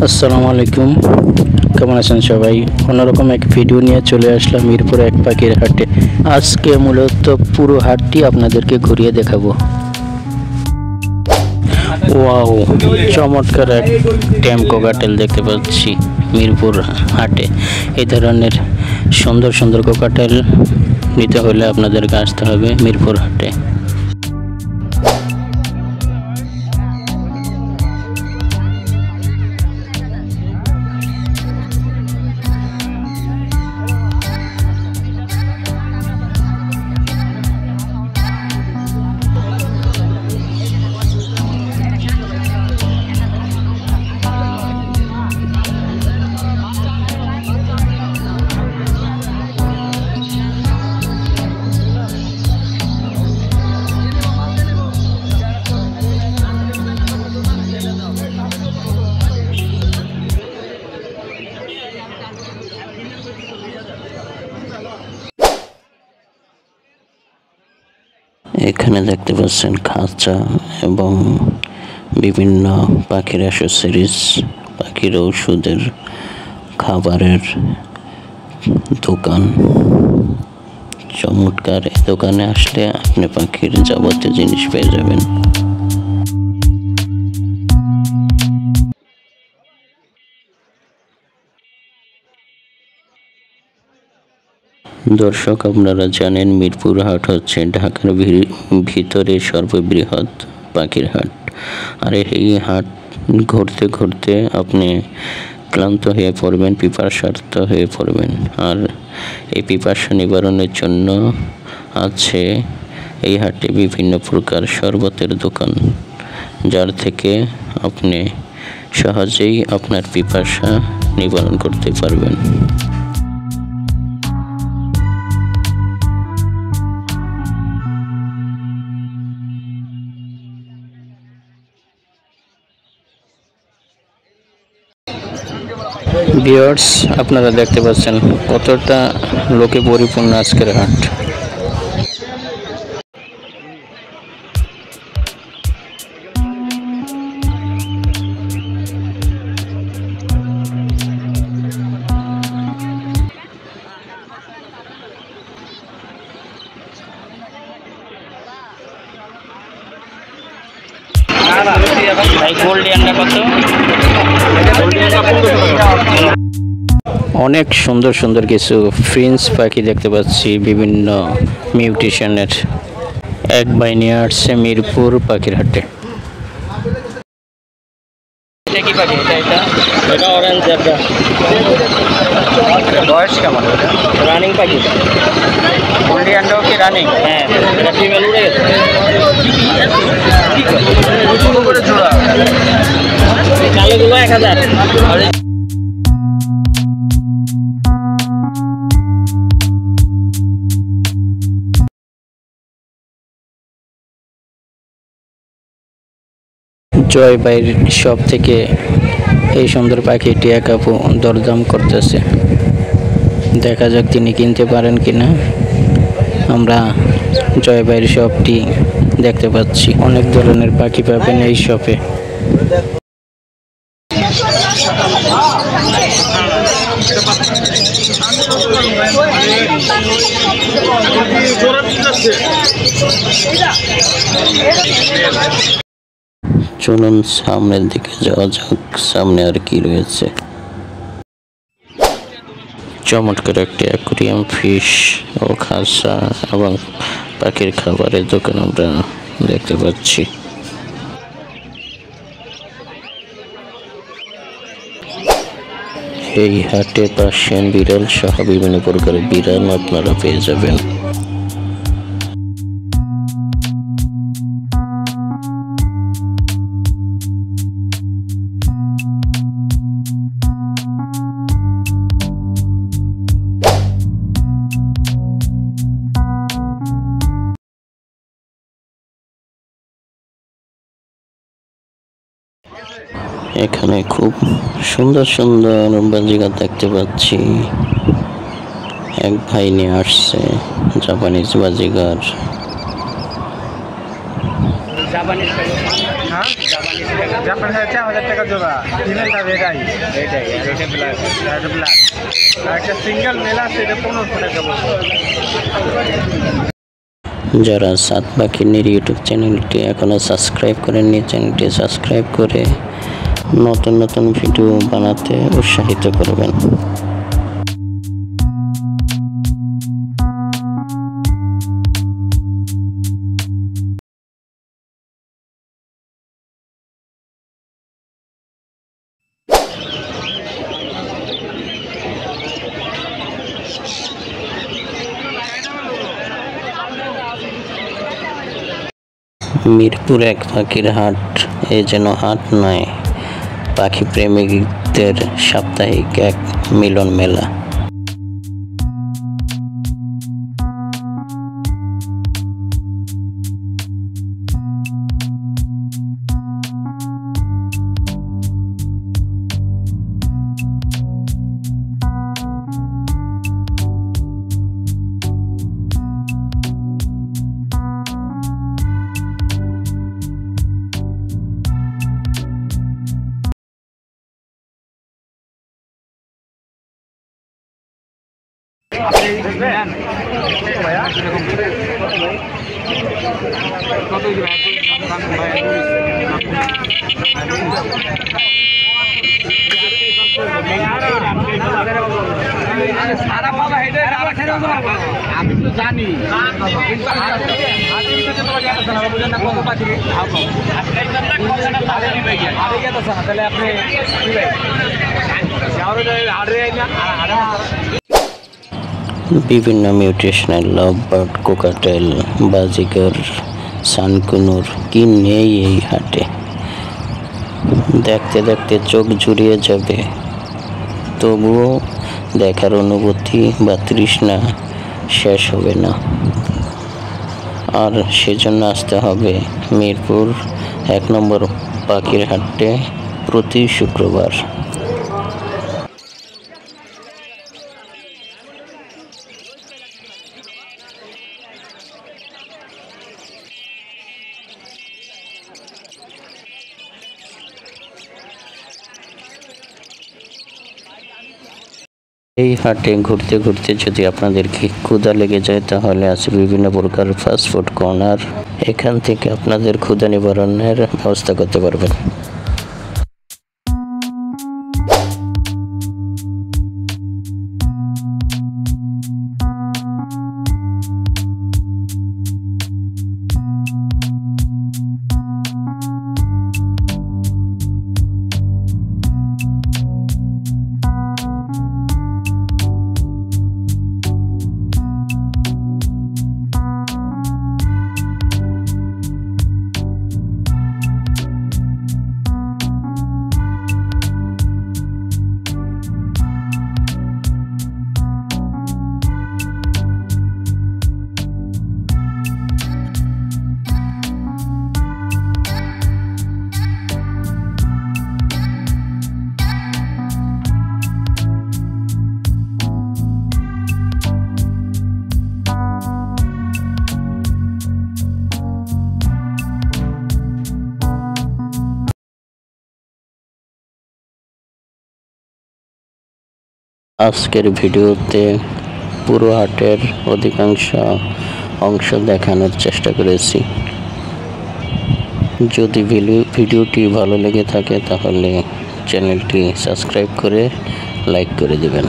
আসসালামু আলাইকুম, কেমন আছেন সবাই? অন্যরকম এক ভিডিও নিয়ে চলে আসলাম মিরপুর এক পাখির হাটে। আজকে মূলত পুরো হাটটি আপনাদেরকে ঘুরিয়ে দেখাবো। ওয়াও, চমৎকার এক ট্যাম কোকাটেল দেখতে পাচ্ছি মিরপুর হাটে। এই ধরনের সুন্দর সুন্দর কোকাটেল নিতে হলে আপনাদেরকে আসতে হবে মিরপুর হাটে। এখানে দেখতে পাচ্ছেন খাঁচা এবং বিভিন্ন পাখির অ্যাসেসরিজ, পাখির ঔষধের, খাবারের দোকান। চমৎকার এই দোকানে আসলে আপনি পাখির যাবতীয় জিনিস পেয়ে যাবেন। দর্শক, আপনারা জানেন মিরপুর হাট হচ্ছে ঢাকার ভিতরে সর্ববৃহৎ পাখির হাট। আর এই হাট ঘুরতে ঘুরতে আপনি ক্লান্ত হয়ে পড়বেন, পিপাসার্ত হয়ে পড়বেন। আর এই পিপাসা নিবারণের জন্য আছে এই হাটে বিভিন্ন প্রকার শরবতের দোকান, যার থেকে আপনি সহজেই আপনার পিপাসা নিবারণ করতে পারবেন। ভিউয়ার্স, আপনারা দেখতে পাচ্ছেন কতটা লোকে পরিপূর্ণ আজকের হাট। অনেক সুন্দর সুন্দর কিছু ফ্রিন্স পাখি দেখতে পাচ্ছি, বিভিন্ন মিউটেশনের। এক ভাই নিয়ে আসছে মিরপুর পাখির হাটে। কি পাখি এটা? Orange zebra. বয়স কেমন? রানিং পাখি। গোল্ডি আন্ডাও কি রানিং? হ্যাঁ, এটা ফিমেল উড়ে গেছে। জোড়া কালোগুলো 1000। জয় ভাইয়ের শপ থেকে এই সুন্দর পাখিটি এক আপু দরদাম করতেছে। দেখা যাক তিনি কিনতে পারেন কিনা। আমরা জয় ভাইয়ের শপটি দেখতে পাচ্ছি। অনেক ধরনের পাখি পাবেন এই শপে। চলুন সামনের দিকে যাওয়া যাক, সামনে আর কি রয়েছে। চমৎকার একটি অ্যাকুরিয়াম, ফিশ ও খাঁচা এবং পাখির খাবারের দোকান আমরা দেখতে পাচ্ছি। এই হাটে পার্সিয়ান বিড়াল সহ বিভিন্ন প্রকারের বিড়াল আপনারা পেয়ে যাবেন। এখানে খুব সুন্দর সুন্দর বাজিগার দেখতে পাচ্ছি। এক ভাই নিয়ে আসছে জাপানিজ বাজিগার। জাপানিজ জাপানি 4000 টাকা জোড়া। ফিমেলটা এটাই এটা ব্ল্যাক আর একটা সিঙ্গেল মেল আছে, এটা 1500 টাকা বলছে। যারা সাত পাখির ইউটিউব চ্যানেলটি এখনও সাবস্ক্রাইব করেননি, চ্যানেলটি সাবস্ক্রাইব করে নতুন নতুন ভিডিও বানাতে উৎসাহিত করবেন। মিরপুর এক পাখির হাট এ যেন হাট নয়, পাখি প্রেমিকদের সাপ্তাহিক এক মিলন মেলা। আমি তো জানি বিভিন্ন মিউটেশনাল লাভ বার্ড, কোকাটেল, বাজিগর, সানকুনুর কি নেই এই হাটে। দেখতে দেখতে চোখ জুড়িয়ে যাবে, তবুও দেখার অনুভূতি বা তৃষ্ণা শেষ হবে না। আর সেজন্য আসতে হবে মিরপুর 1 নম্বর পাখির হাটে প্রতি শুক্রবার। এই হাটে ঘুরতে ঘুরতে যদি আপনাদের ক্ষুধা লেগে যায়, তাহলে আছে বিভিন্ন প্রকার ফাস্টফুড কর্নার। এখান থেকে আপনাদের ক্ষুধা নিবারণের ব্যবস্থা করতে পারবেন। আজকের ভিডিওতে পুরো হাটের অধিকাংশ অংশ দেখানোর চেষ্টা করেছি। যদি ভিডিওটি ভালো লেগে থাকে তাহলে চ্যানেলটি সাবস্ক্রাইব করে লাইক করে দেবেন।